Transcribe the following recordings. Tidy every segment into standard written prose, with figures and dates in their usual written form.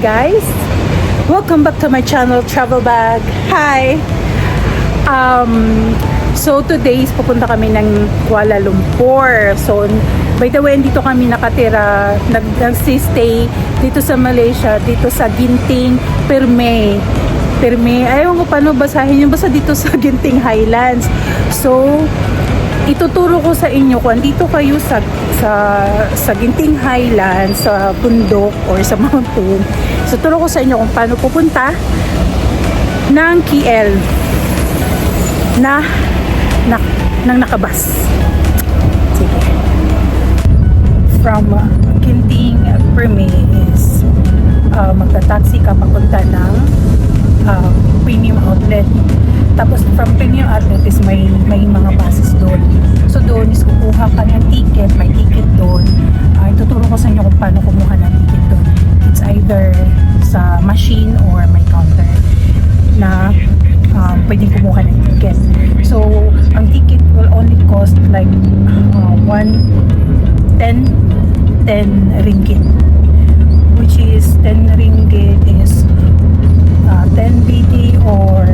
guys! Welcome back to my channel, Travel Bag. Hi! So today pupunta kami ng Kuala Lumpur. So by the way, dito kami nakatira, nag-stay dito sa Malaysia, dito sa Ginting, Permai. Ayaw ko paano basahin yung basta dito sa Ginting Highlands. So ituturo ko sa inyo kung andito kayo sa Ginting Highlands, sa bundok or sa mountain. So turo ko sa inyo kung paano pupunta ng KL nang nakabas. Sige. From Ginting, Permai is magta-taxi ka papunta ng Premium Outlet. Tapos from Premium Outlet is may mga buses doon. So doon is kukuha ka ng ticket, may ticket doon. Ituturo ko sa inyo kung paano kumuha ng ticket doon. It's either sa machine or may counter na pwedeng kumuha ng ticket. So ang ticket will only cost like 10 ringgit, which is 10 ringgit is 10 BD or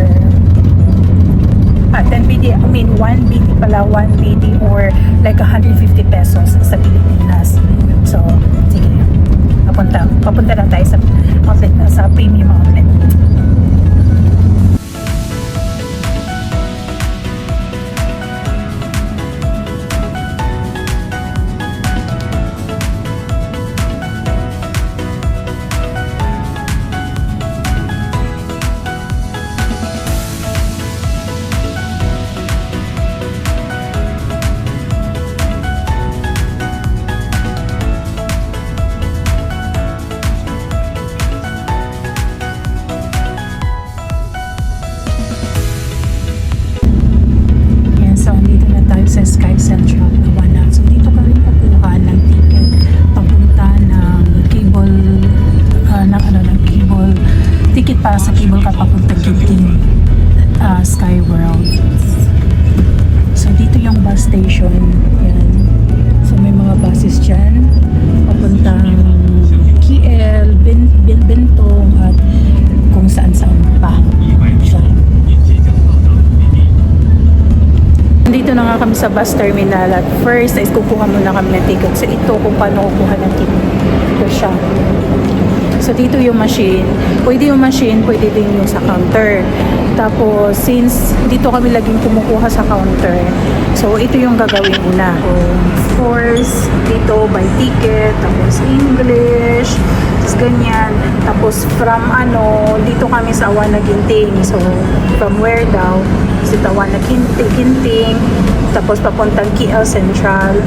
10 BD, I mean 1 BD pala, 1 BD or like 150 pesos sa Pilipinas. So sige, papunta lang tayo sa outlet, sa Premium Outlet. Sa Sky Central, Awana. So dito ka rin kukuha ng ticket papunta ng cable, ng cable ticket para sa cable ka papunta Ginting Sky World. So dito yung bus station. Yan. So may mga buses dyan papuntang KL, Bentong at kung saan-saan pa. Dito na nga kami sa bus terminal at first ay kukuha muna kami ng ticket. So ito kung paano kukuha ng ticket. Ito siya. So dito yung machine. Pwede yung machine, pwede din yung sa counter. Tapos since dito kami laging kumukuha sa counter, so ito yung gagawin muna. So, of course, dito by ticket, tapos English, tapos ganyan. Tapos from dito kami sa Awana Ginting. So from where daw? Sa Awana Ginting, tapos papuntang KL Central.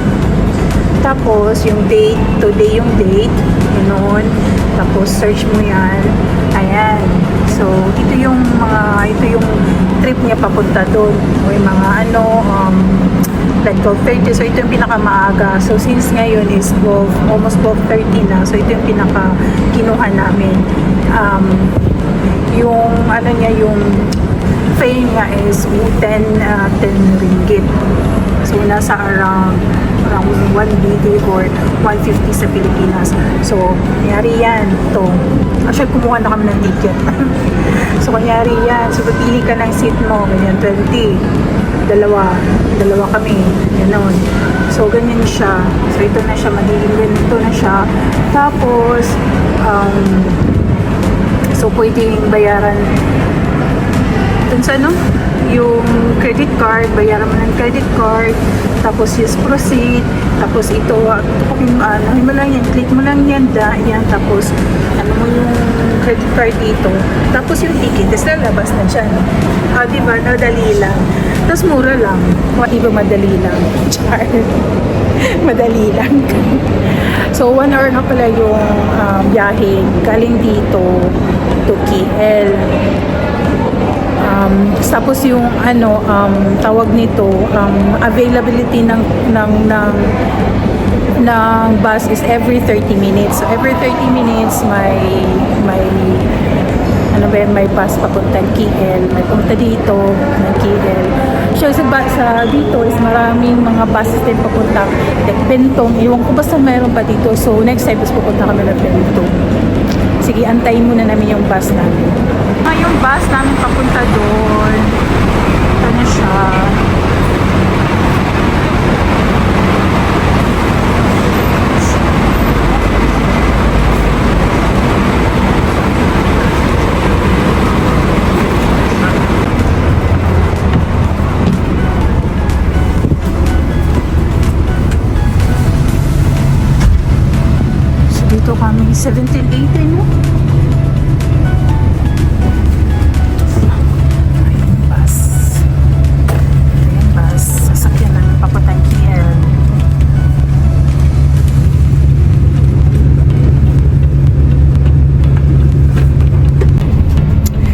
Tapos yung date, today yung date, ganoon. Tapos search mo yan. Ayan. So ito yung trip niya papunta doon. May mga like 12:30. So ito yung pinakamaaga. So since ngayon is almost 12:30 na. So ito yung kinuha namin. Yung yung fare niya is 10 ringgit. So nasa around 1 BD or 150 sa Pilipinas. So nangyari yan. Ito. Actually kumuha na kami ng ticket. So nangyari yan. So pipili ka ng seat mo. Ganyan 20. Dalawa kami. Ganon. So ganyan siya. So ito na siya. Magiging ganito na siya. Tapos so pwedeng bayaran dun sa yung credit card, bayaran mo ng credit card, tapos use proceed, tapos ito mo lang yan, click mo lang yan, tapos mo yung credit card dito, tapos yung ticket, tapos lalabas na dyan. Diba, nadali lang, tapos mura lang, diba madali lang, char, madali lang. So 1 hour na pala yung biyahe galing dito to KL. Tapos yung tawag nito, availability ng bus is every 30 minutes. So every 30 minutes may may bus papuntang KL, may punta dito ng KL. So sa dito is maraming mga buses din papuntang like Bentong. Iwan ko basta mayroon pa dito. So next time is pupunta kami ng Bentong. Sige, antayin muna namin yung bus namin. Yung bus namin papunta doon. Ito na siya. Dito kami 17-18 no? Ayun bus. Ayun bus. Sasakyan namin papuntang KL.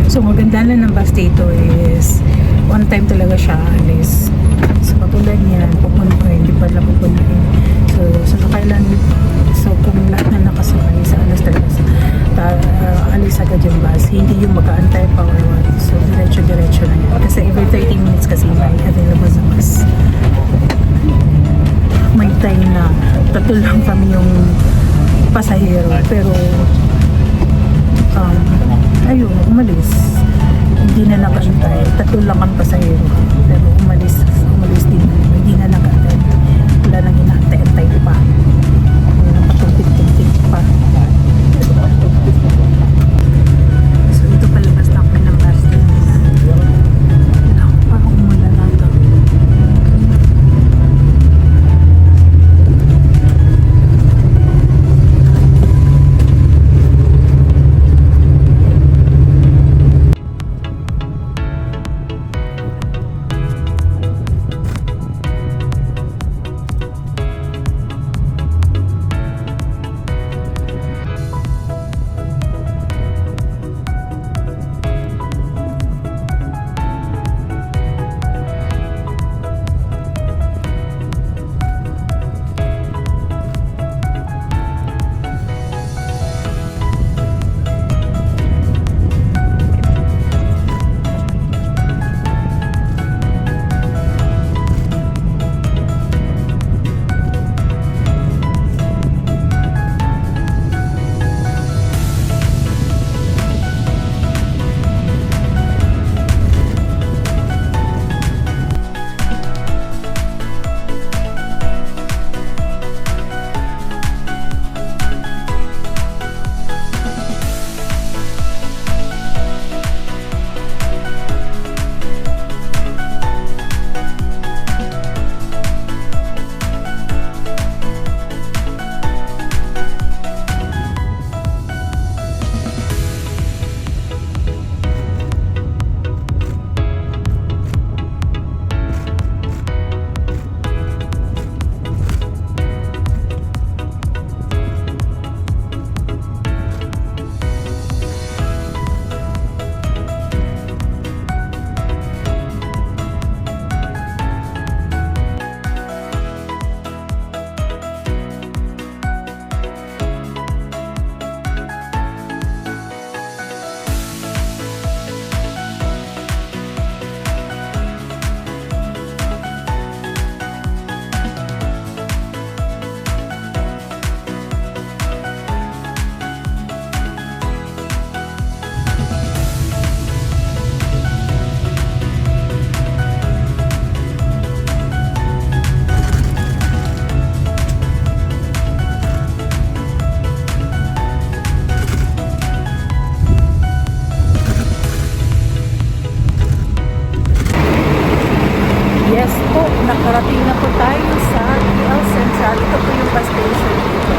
So maganda na ng bus dito is on time talaga siya alis. So katulad niyan, pupunta hindi pa lang pupunta. So sasakay lang. So kung lahat na nakasakay sa alas talaga alis agad yung bus, hindi yung mag-aantay pa or what. So diretso-diretso na yan. Kasi every 30 minutes kasi may available na bus. May time na tatlo lang kami yung pasahero. Pero ayun, umalis. Hindi na nag-antay. Tatlo lang ang pasahero. Pero umalis din. Hindi na nag-antay. Wala nang inaantay-antay pa. Napatumpit-tumpit pa. So ito palabas na ako ng bus din. Parang umula na ito. Nakarating na po tayo sa KL Central. Ito po yung bus station dito.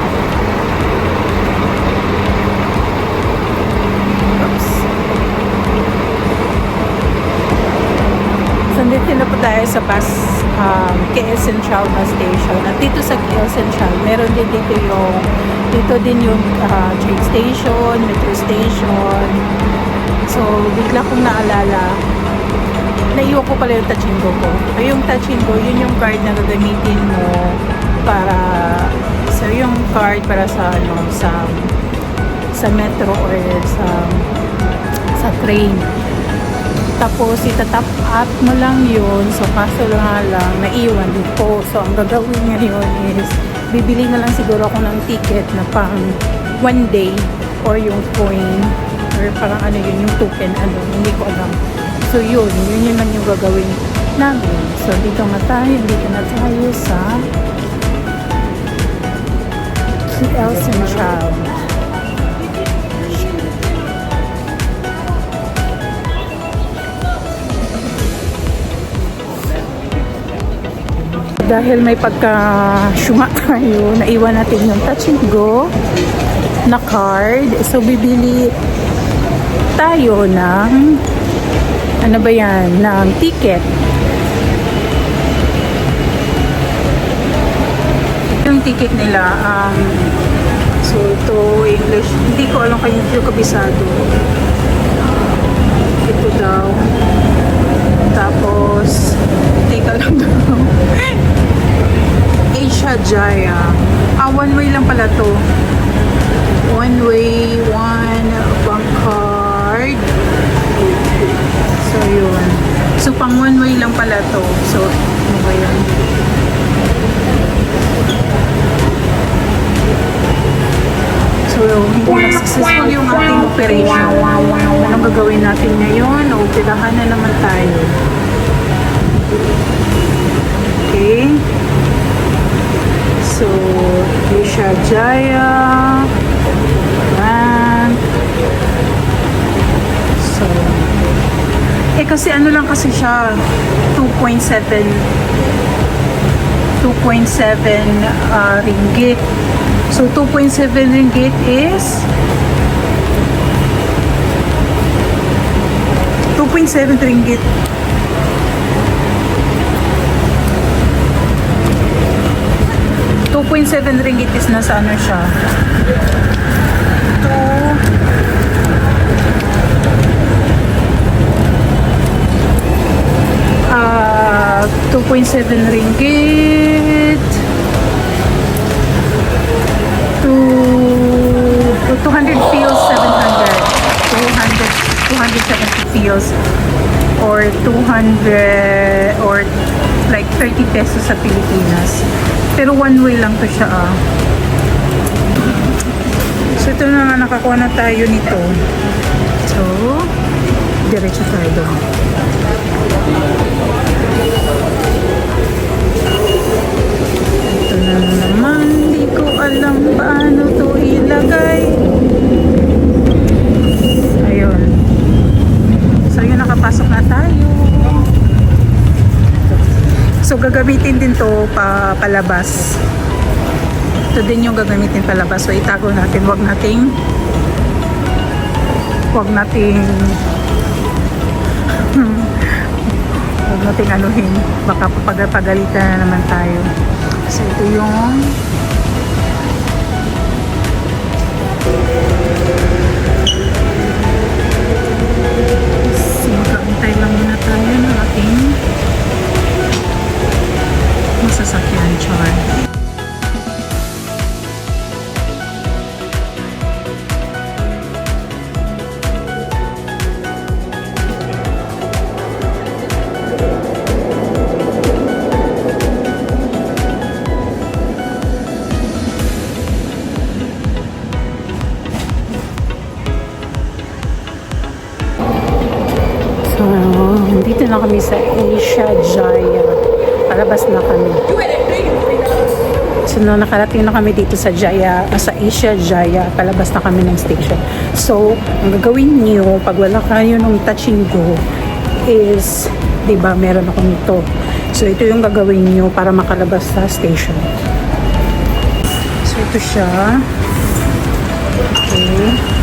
Oops. So, dito na po tayo sa bus KL Central bus station. At dito sa KL Central, meron din dito din yung train station, metro station. So, bigla kong naalala, naiwan ko pala yung Tachingo ko. Yung Tachingo, yun yung card na gagamitin mo para yung card para sa sa metro or sa train. Tapos itatap up mo lang yun. So kaso lang naiwan dito. So ang gagawin ngayon is bibili na lang siguro ako ng ticket na pang one day or yung coin or parang ano yun, yung token, ano, hindi ko alam. So yun lang yung gagawin namin. So dito na tayo sa KL Central. Dahil may pagka-syunga tayo, naiwan natin yung Touch and Go na card. So, bibili tayo ng ano ba yan? Ng ticket. Yung ticket nila, so ito, English. Hindi ko alam kung yung kabisado. Ito daw. Tapos, teka lang daw. Asia Jaya. One way lang pala to. One way, one bank card. So, yun. So, pang one way lang pala to. So, ano ba yan? So, hindi na successful yung ating operation. Anong gagawin natin ngayon? Operahan na naman tayo. Okay. So, Asia Jaya Bank. So, kasi ano lang kasi siya 2.7 ringgit. So, 2.7 ringgit is 2.7 ringgit. 2.7 ringgit is nasa ano siya? 2.7 ringgit to 200 pesos, 270 pesos or 200 or like 30 pesos sa Pilipinas. Pero one way lang to siya So ito na nga, nakakuha na tayo nito. So, diretso tayo doon. Ito na naman, di ko alam paano to ilagay. Ayun. So yun, nakapasok na tayo. So gagamitin din to palabas. Ito din yung gagamitin palabas. So itago natin, wag nating anuhin. Baka pagalitan na naman tayo. So ito yung magkakantay lang muna tayo ng ating masasakyan, char. Dito na kami sa Asia Jaya. Palabas na kami. So, nakarating na kami dito sa Asia Jaya. Palabas na kami ng station. So, ang gagawin niyo pag wala kayo ng Touch and Go is, diba, meron akong ito. So, ito yung gagawin niyo para makalabas sa station. So, ito siya. Okay.